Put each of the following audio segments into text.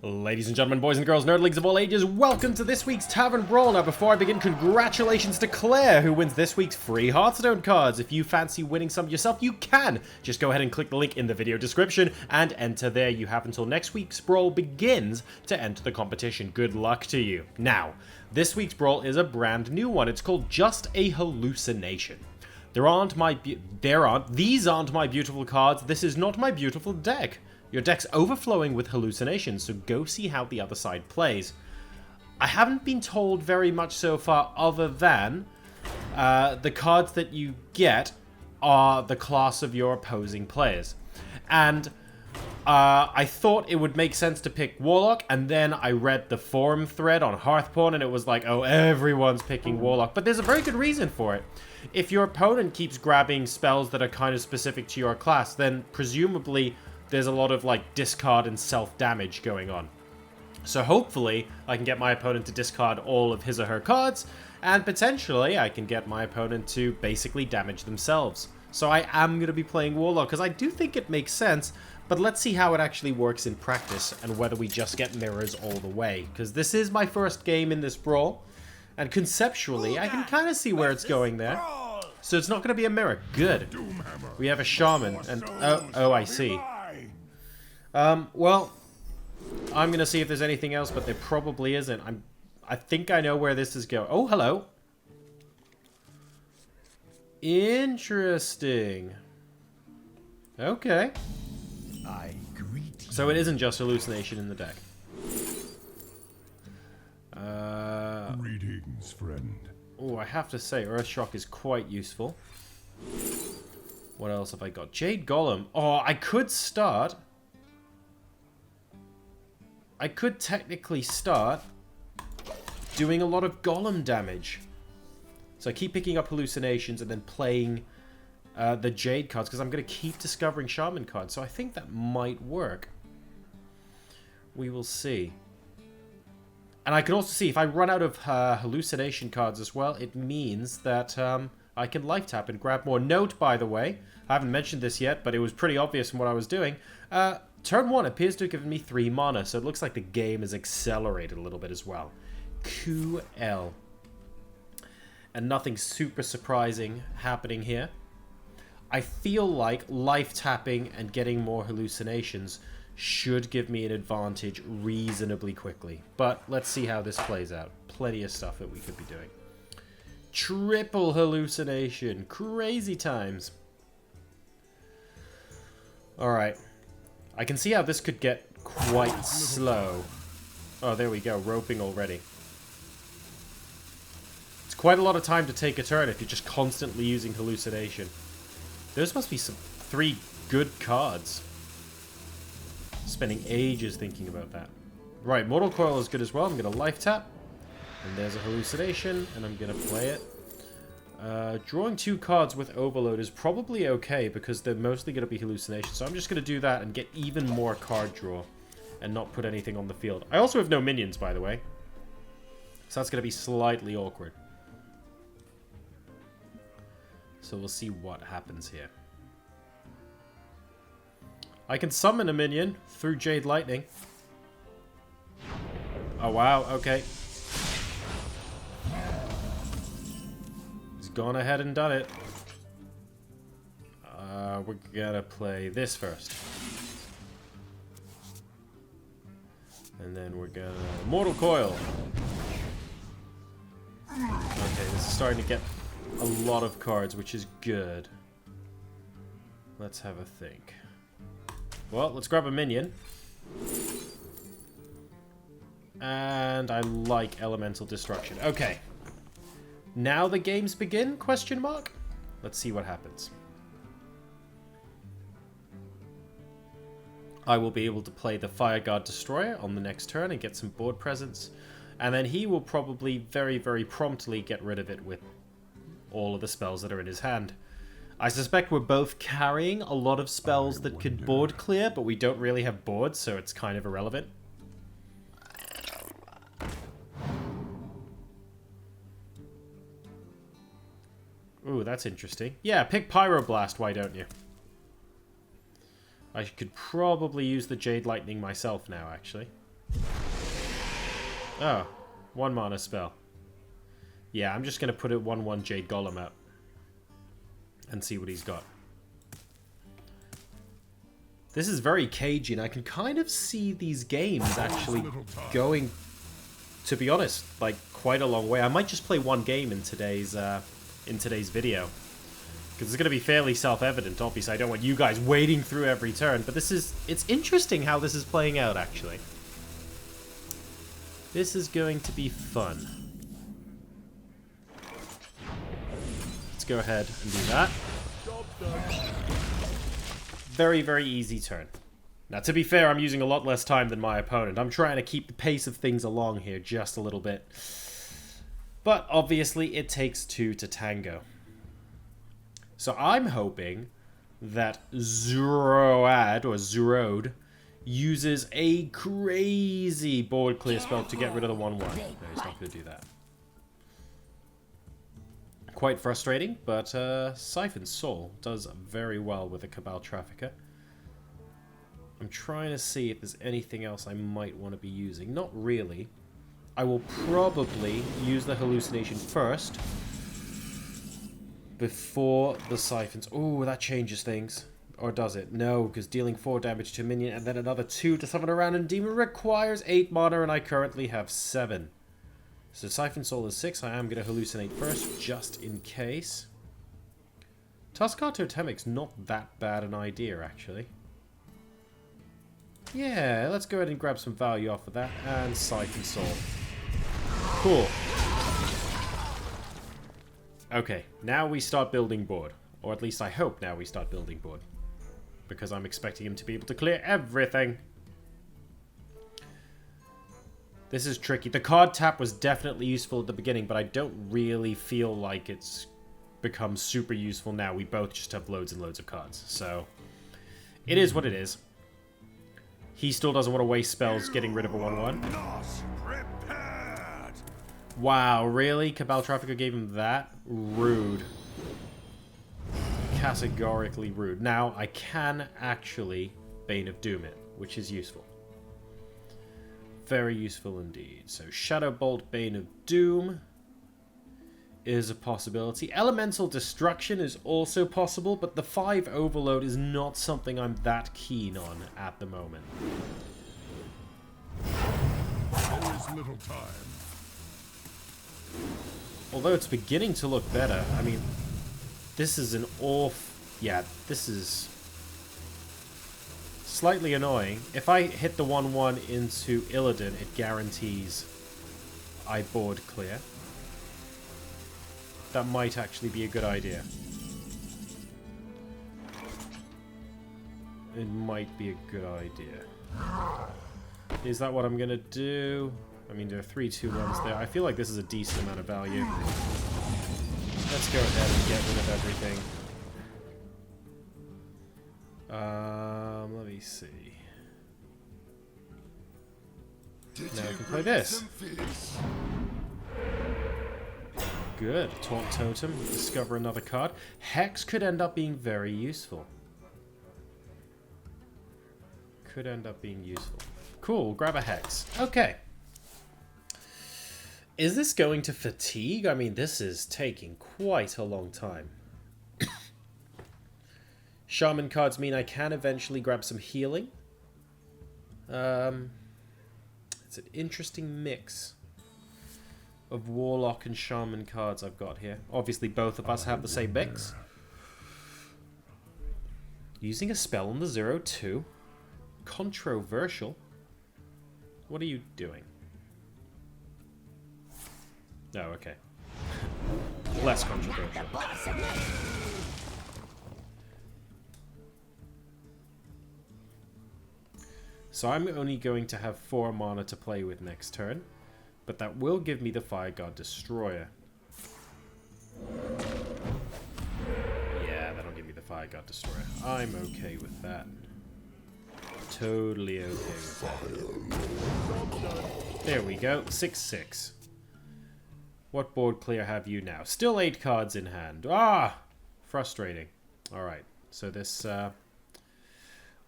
Ladies and gentlemen, boys and girls, nerdlings of all ages, welcome to this week's Tavern Brawl. Now, before I begin, congratulations to Claire, who wins this week's free Hearthstone cards. If you fancy winning some yourself, you can. Just go ahead and click the link in the video description and enter there. You have until next week's Brawl begins to enter the competition. Good luck to you. Now, this week's Brawl is a brand new one. It's called Just a Hallucination. These aren't my beautiful cards. This is not my beautiful deck. Your deck's overflowing with hallucinations, so go see how the other side plays. I haven't been told very much so far other than the cards that you get are the class of your opposing players. And I thought it would make sense to pick Warlock, and then I read the forum thread on Hearthstone, and it was like, oh, everyone's picking Warlock. But there's a very good reason for it. If your opponent keeps grabbing spells that are kind of specific to your class, then presumably there's a lot of like discard and self-damage going on. So hopefully I can get my opponent to discard all of his or her cards, and potentially I can get my opponent to basically damage themselves. So I am going to be playing Warlock because I do think it makes sense, but let's see how it actually works in practice and whether we just get mirrors all the way. Because this is my first game in this brawl, and conceptually I can kind of see where it's going there. So it's not going to be a mirror. Good. We have a shaman, and oh, I see. Well, I'm going to see if there's anything else, but there probably isn't. I think I know where this is going. Oh, hello. Interesting. Okay. I greet you. So it isn't just hallucination in the deck. Greetings, friend. Oh, I have to say, Earthshock is quite useful. What else have I got? Jade Golem. Oh, I could start. I could technically start doing a lot of golem damage. So I keep picking up hallucinations and then playing the Jade cards because I'm going to keep discovering Shaman cards. So I think that might work. We will see. And I can also see if I run out of hallucination cards as well, it means that I can life tap and grab more. Note, by the way, I haven't mentioned this yet, but it was pretty obvious from what I was doing. Turn 1 appears to have given me 3 mana, so it looks like the game is accelerated a little bit as well. QL. And nothing super surprising happening here. I feel like life tapping and getting more hallucinations should give me an advantage reasonably quickly. But let's see how this plays out. Plenty of stuff that we could be doing. Triple hallucination. Crazy times. Alright. I can see how this could get quite slow. Oh, there we go. Roping already. It's quite a lot of time to take a turn if you're just constantly using hallucination. Those must be some 3 good cards. Spending ages thinking about that. Right, Mortal Coil is good as well. I'm going to life tap. And there's a hallucination, and I'm going to play it. Drawing 2 cards with Overload is probably okay because they're mostly going to be hallucinations. So I'm just going to do that and get even more card draw and not put anything on the field. I also have no minions, by the way. So that's going to be slightly awkward. So we'll see what happens here. I can summon a minion through Jade Lightning. Oh, wow. Okay. Gone ahead and done it. We're gonna play this first. And then we're gonna... Mortal Coil! Okay, this is starting to get a lot of cards, which is good. Let's have a think. Well, let's grab a minion. And I like Elemental Destruction. Okay. Now the games begin? Question mark? Let's see what happens. I will be able to play the Fireguard Destroyer on the next turn and get some board presence. And then he will probably very, very promptly get rid of it with all of the spells that are in his hand. I suspect we're both carrying a lot of spells that could board clear, but we don't really have boards, so it's kind of irrelevant. Ooh, that's interesting. Yeah, pick Pyroblast, why don't you? I could probably use the Jade Lightning myself now, actually. Oh, 1 mana spell. Yeah, I'm just going to put it 1/1 Jade Golem out. And see what he's got. This is very cagey, and I can kind of see these games actually going, to be honest, like quite a long way. I might just play 1 game in today's video. Because it's going to be fairly self-evident. Obviously, I don't want you guys waiting through every turn, but it's interesting how this is playing out, actually. This is going to be fun. Let's go ahead and do that. Very, very easy turn. Now, to be fair, I'm using a lot less time than my opponent. I'm trying to keep the pace of things along here just a little bit. But, obviously, it takes 2 to tango. So I'm hoping that Zoroad, or Zorode, uses a crazy board clear spell to get rid of the 1/1. No, he's not going to do that. Quite frustrating, but Siphon Soul does very well with a Cabal Trafficker. I'm trying to see if there's anything else I might want to be using. Not really. I will probably use the Hallucination first before the Siphons. Oh, that changes things. Or does it? No, because dealing 4 damage to a minion and then another 2 to summon a random demon requires 8 mana, and I currently have 7. So Siphon Soul is 6. I am going to hallucinate first, just in case. Tuskar Totemic's not that bad an idea, actually. Yeah, let's go ahead and grab some value off of that. And Siphon Soul. Cool. Okay, now we start building board. Or at least I hope now we start building board. Because I'm expecting him to be able to clear everything. This is tricky. The card tap was definitely useful at the beginning, but I don't really feel like it's become super useful now. We both just have loads and loads of cards. So, it is what it is. He still doesn't want to waste spells getting rid of a 1/1. Wow, really? Cabal Trafficker gave him that? Rude. Categorically rude. Now, I can actually Bane of Doom it, which is useful. Very useful indeed. So, Shadow Bolt, Bane of Doom is a possibility. Elemental Destruction is also possible, but the 5 Overload is not something I'm that keen on at the moment. There is little time. Although it's beginning to look better. I mean, this is an yeah, this is slightly annoying. If I hit the 1/1 into Illidan, it guarantees I board clear. That might actually be a good idea. It might be a good idea. Is that what I'm gonna do? I mean, there are 3 2/1s there. I feel like this is a decent amount of value. Let's go ahead and get rid of everything. Let me see. Now I can play this. Good. Taunt Totem. Discover another card. Hex could end up being very useful. Could end up being useful. Cool. Grab a Hex. Okay. Is this going to fatigue? I mean, this is taking quite a long time. Shaman cards mean I can eventually grab some healing. It's an interesting mix of Warlock and Shaman cards I've got here. Obviously, both of us have the same mix. Using a spell on the 0/2. Controversial. What are you doing? Oh, okay. Less controversial. So I'm only going to have 4 mana to play with next turn, but that will give me the Fire God Destroyer. Yeah, that'll give me the Fire God Destroyer. I'm okay with that. Totally okay with that. There we go, 6/6. What board clear have you now? Still 8 cards in hand. Ah! Frustrating. Alright, so this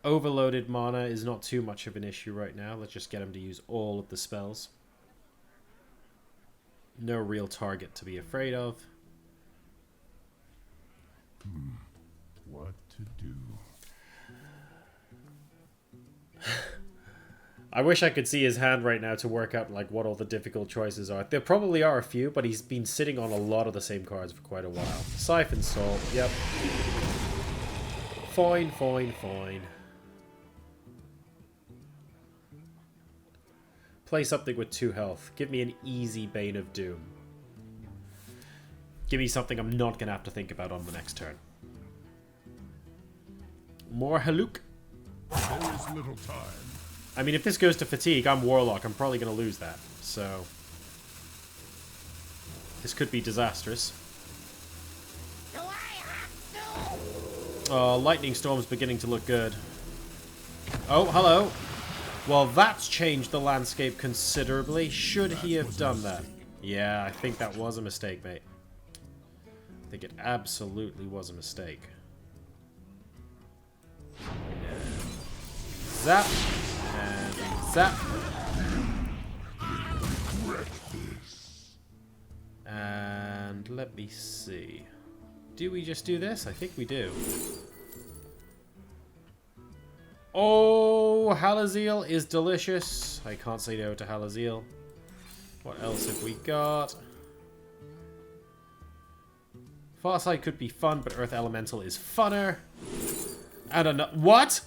overloaded mana is not too much of an issue right now. Let's just get him to use all of the spells. No real target to be afraid of. What to do? I wish I could see his hand right now to work out like what all the difficult choices are. There probably are a few, but he's been sitting on a lot of the same cards for quite a while. Siphon Salt, yep. Fine, fine, fine. Play something with 2 health. Give me an easy Bane of Doom. Give me something I'm not going to have to think about on the next turn. More Haluk. There is little time. I mean, if this goes to fatigue, I'm Warlock. I'm probably going to lose that. So, this could be disastrous. Oh, Lightning Storm's beginning to look good. Oh, hello. Well, that's changed the landscape considerably. Should he have done that? Yeah, I think that was a mistake, mate. I think it absolutely was a mistake. Zap. And zap. And let me see. Do we just do this? I think we do. Oh, Halazeel is delicious. I can't say no to Halazeel. What else have we got? Farsight could be fun, but Earth Elemental is funner. And what?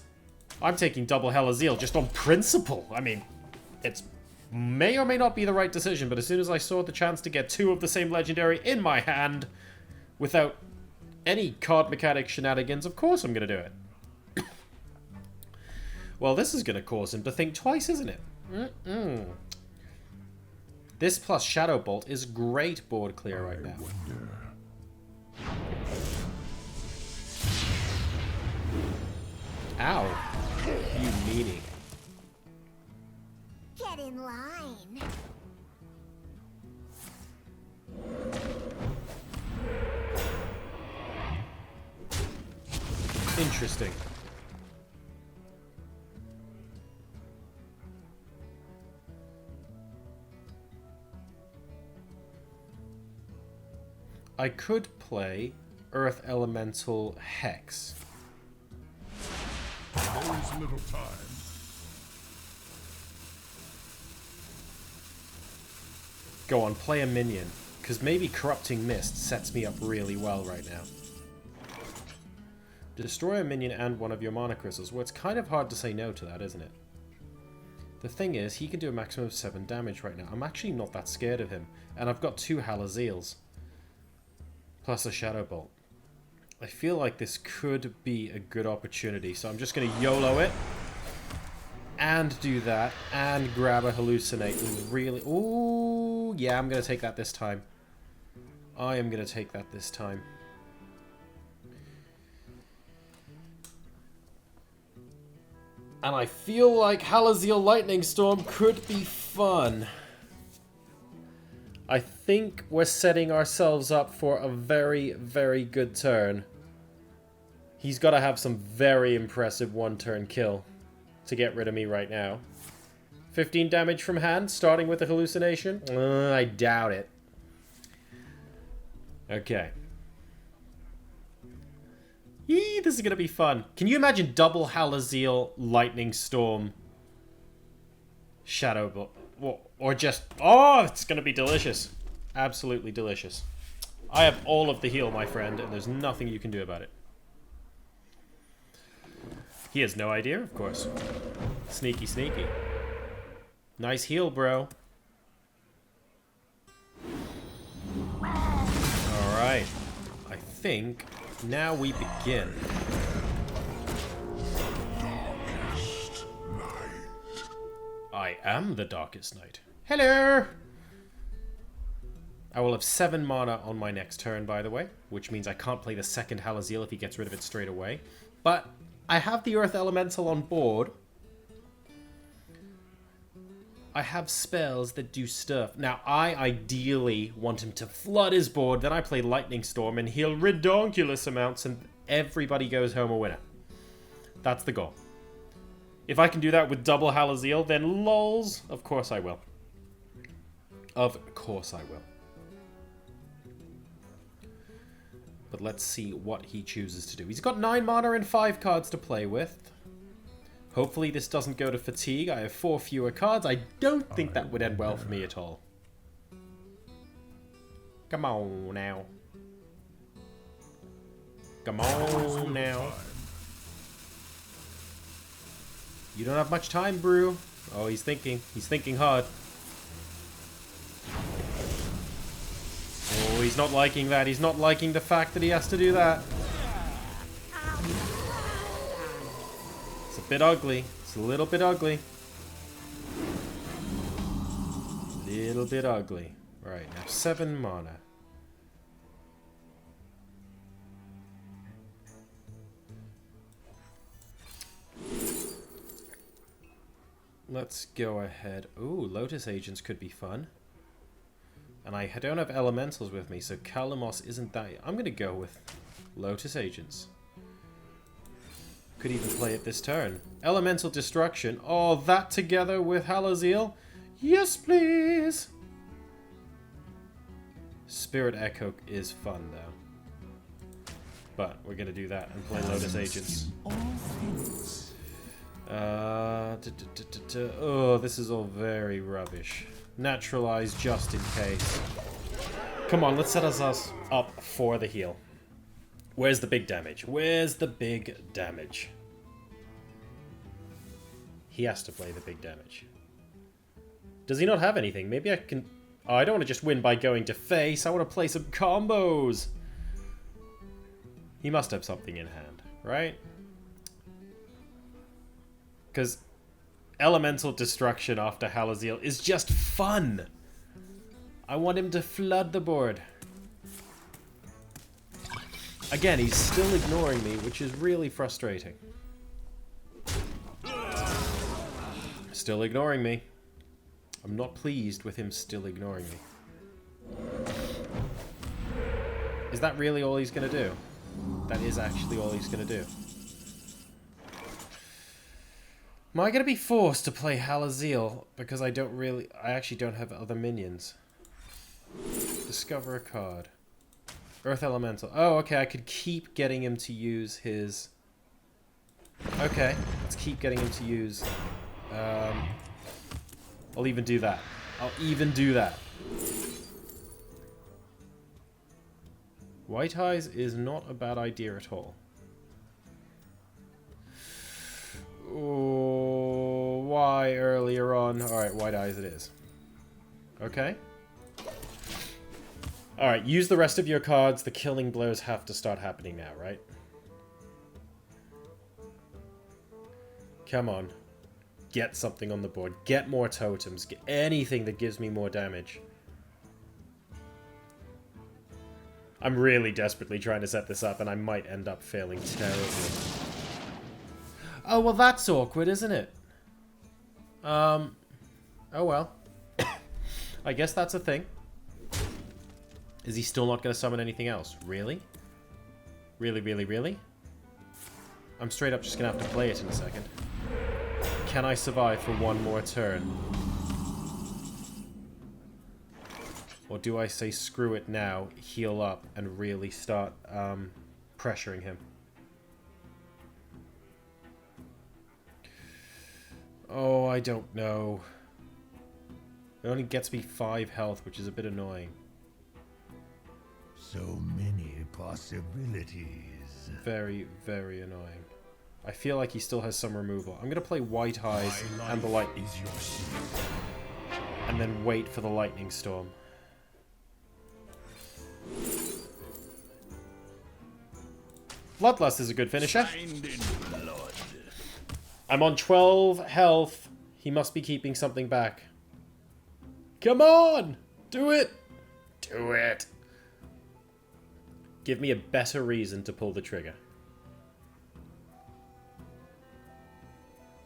I'm taking double Halazeel just on principle. I mean, it's may or may not be the right decision, but as soon as I saw the chance to get 2 of the same legendary in my hand without any card mechanic shenanigans, of course I'm going to do it. Well, this is going to cause him to think twice, isn't it? This plus Shadow Bolt is great board clear right now. Ow. You meanie. Get in line. Interesting. I could play Earth Elemental Hex. There is little time. Go on, play a minion. Because maybe Corrupting Mist sets me up really well right now. Destroy a minion and one of your mana crystals. Well, it's kind of hard to say no to that, isn't it? The thing is, he can do a maximum of 7 damage right now. I'm actually not that scared of him. And I've got 2 Halazeels. Plus a Shadow Bolt. I feel like this could be a good opportunity. So I'm just going to YOLO it. And do that. And grab a Hallucinate. And really... Ooh, yeah, I'm going to take that this time. I am going to take that this time. And I feel like Halazeel Lightning Storm could be fun. I think we're setting ourselves up for a very, very good turn. He's got to have some very impressive one-turn kill to get rid of me right now. 15 damage from hand, starting with the Hallucination? I doubt it. Okay. Yee, this is going to be fun. Can you imagine double Halazeel, Lightning Storm, Shadow Bolt? Or just... Oh, it's going to be delicious. Absolutely delicious. I have all of the heal, my friend, and there's nothing you can do about it. He has no idea, of course. Sneaky, sneaky. Nice heal, bro. Alright. I think now we begin. Darkest night. I am the Darkest Night. Hello! I will have 7 mana on my next turn, by the way, which means I can't play the second Halazeel if he gets rid of it straight away. But I have the Earth Elemental on board. I have spells that do stuff. Now, I ideally want him to flood his board, then I play Lightning Storm and heal redonkulous amounts and everybody goes home a winner. That's the goal. If I can do that with double Halazeel, then lols, of course I will. Of course I will. But let's see what he chooses to do. He's got 9 mana and 5 cards to play with. Hopefully this doesn't go to fatigue. I have 4 fewer cards. I don't think that would end well for me at all. Come on now. Come on now. You don't have much time, Brew. Oh, he's thinking. He's thinking hard. Oh, he's not liking that. He's not liking the fact that he has to do that. It's a bit ugly. It's a little bit ugly. Little bit ugly. Right, now 7 mana. Let's go ahead. Ooh, Lotus Agents could be fun. And I don't have Elementals with me, so Kalamos isn't that... I'm going to go with Lotus Agents. Could even play it this turn. Elemental Destruction. Oh, that together with Halazeel? Yes, please! Spirit Echo is fun, though. But we're going to do that and play Lotus Agents. Oh, this is all very rubbish. Naturalize just in case. Come on, let's set us up for the heal. Where's the big damage? Where's the big damage? He has to play the big damage. Does he not have anything? Maybe I can... Oh, I don't want to just win by going to face. I want to play some combos. He must have something in hand, right? Because Elemental Destruction after Halazeel is just fun. I want him to flood the board. Again, he's still ignoring me, which is really frustrating. Still ignoring me. I'm not pleased with him still ignoring me. Is that really all he's going to do? That is actually all he's going to do. Am I going to be forced to play Halazeel because I actually don't have other minions? Discover a card. Earth Elemental. Oh, okay, I could keep getting him to use his... Okay, let's keep getting him to use... I'll even do that. I'll even do that. White Eyes is not a bad idea at all. Oh, why earlier on? Alright, White Eyes it is. Okay. Alright, use the rest of your cards. The killing blows have to start happening now, right? Come on. Get something on the board. Get more totems. Get anything that gives me more damage. I'm really desperately trying to set this up, and I might end up failing terribly. Oh, well, that's awkward, isn't it? Oh, well. I guess that's a thing. Is he still not going to summon anything else? Really? Really, really, really? I'm straight up just going to have to play it in a second. Can I survive for one more turn? Or do I say screw it now, heal up, and really start pressuring him? Oh, I don't know. It only gets me 5 health, which is a bit annoying. So many possibilities. Very, very annoying. I feel like he still has some removal. I'm going to play White Eyes and the Lightning. And then wait for the Lightning Storm. Bloodlust is a good finisher. I'm on 12 health. He must be keeping something back. Come on! Do it! Do it! Give me a better reason to pull the trigger.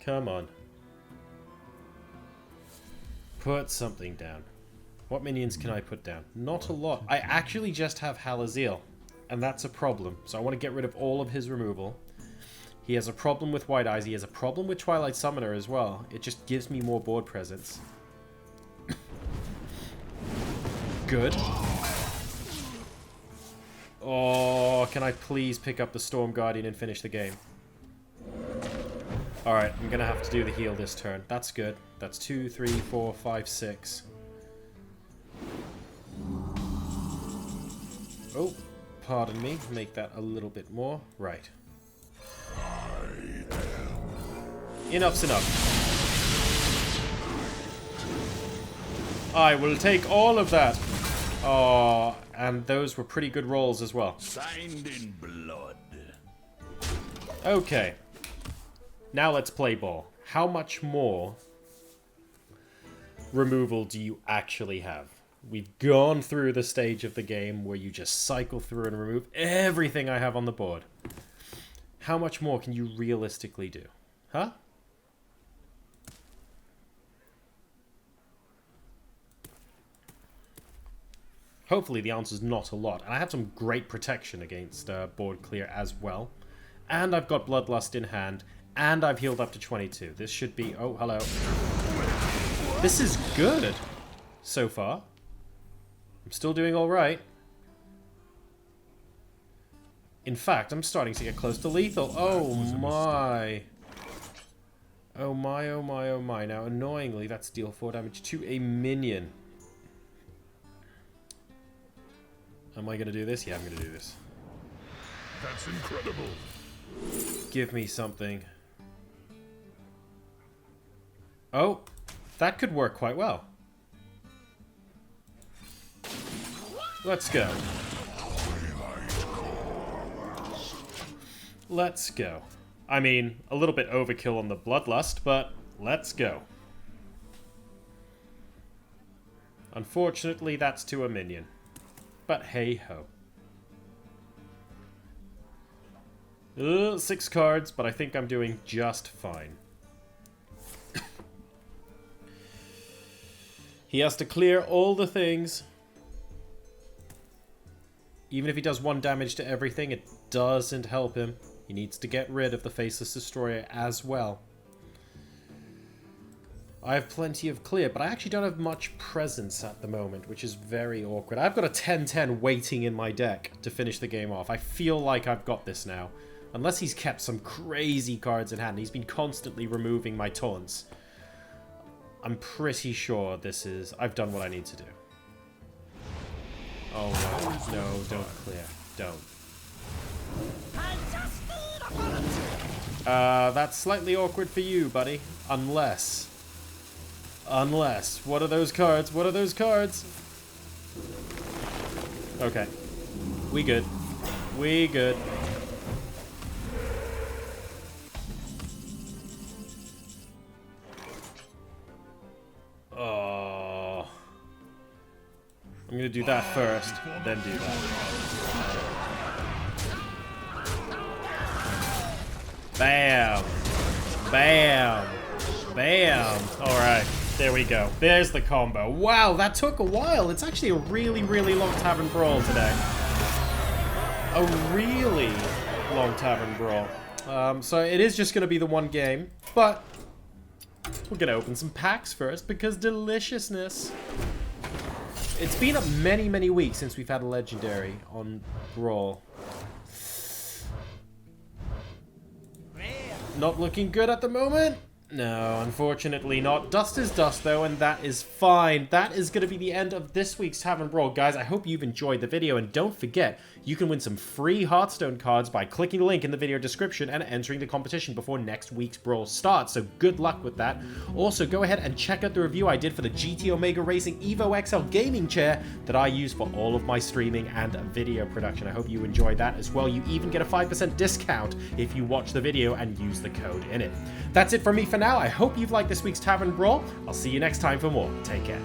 Come on. Put something down. What minions can I put down? Not a lot. I actually just have Halazeel, and that's a problem. So I want to get rid of all of his removal. He has a problem with White Eyes. He has a problem with Twilight Summoner as well. It just gives me more board presence. Good. Oh, can I please pick up the Storm Guardian and finish the game? Alright, I'm gonna have to do the heal this turn. That's good. That's 2, 3, 4, 5, 6. Oh, pardon me. Make that a little bit more. Right. Enough's enough. I will take all of that. Oh, and those were pretty good rolls as well. Signed in blood. Okay. Now let's play ball. How much more removal do you actually have? We've gone through the stage of the game where you just cycle through and remove everything I have on the board. How much more can you realistically do? Huh? Hopefully the answer's not a lot. And I have some great protection against board clear as well. And I've got Bloodlust in hand. And I've healed up to 22. This should be... Oh, hello. This is good so far. I'm still doing alright. In fact, I'm starting to get close to lethal. Oh my. Oh my, oh my, oh my. Now, annoyingly, that's deal 4 damage to a minion. Am I going to do this? Yeah, I'm going to do this. That's incredible. Give me something. Oh, that could work quite well. Let's go. Let's go. I mean, a little bit overkill on the Bloodlust, but let's go. Unfortunately, that's to a minion. But hey-ho. 6 cards, but I think I'm doing just fine. He has to clear all the things. Even if he does 1 damage to everything, it doesn't help him. He needs to get rid of the Faceless Destroyer as well. I have plenty of clear, but I actually don't have much presence at the moment, which is very awkward. I've got a 10-10 waiting in my deck to finish the game off. I feel like I've got this now. Unless he's kept some crazy cards in hand. He's been constantly removing my taunts. I'm pretty sure this is... I've done what I need to do. Oh no, no, don't clear. Don't. That's slightly awkward for you, buddy. Unless... what are those cards? What are those cards? Okay. We good. We good. Oh. I'm gonna do that first, then do that. Bam! Bam! Bam! Alright, there we go. There's the combo. Wow, that took a while. It's actually a really, really long Tavern Brawl today. A really long Tavern Brawl. So it is just going to be the one game, but we're going to open some packs first because deliciousness. It's been many, many weeks since we've had a legendary on Brawl. Not looking good at the moment. No, unfortunately not. Dust is dust, though, and that is fine. That is going to be the end of this week's Tavern Brawl. Guys, I hope you've enjoyed the video, and don't forget, you can win some free Hearthstone cards by clicking the link in the video description and entering the competition before next week's Brawl starts, so good luck with that. Also, go ahead and check out the review I did for the GT Omega Racing Evo XL gaming chair that I use for all of my streaming and video production. I hope you enjoyed that as well. You even get a 5% discount if you watch the video and use the code in it. That's it from me for now. I hope you've liked this week's Tavern Brawl. I'll see you next time for more. Take care.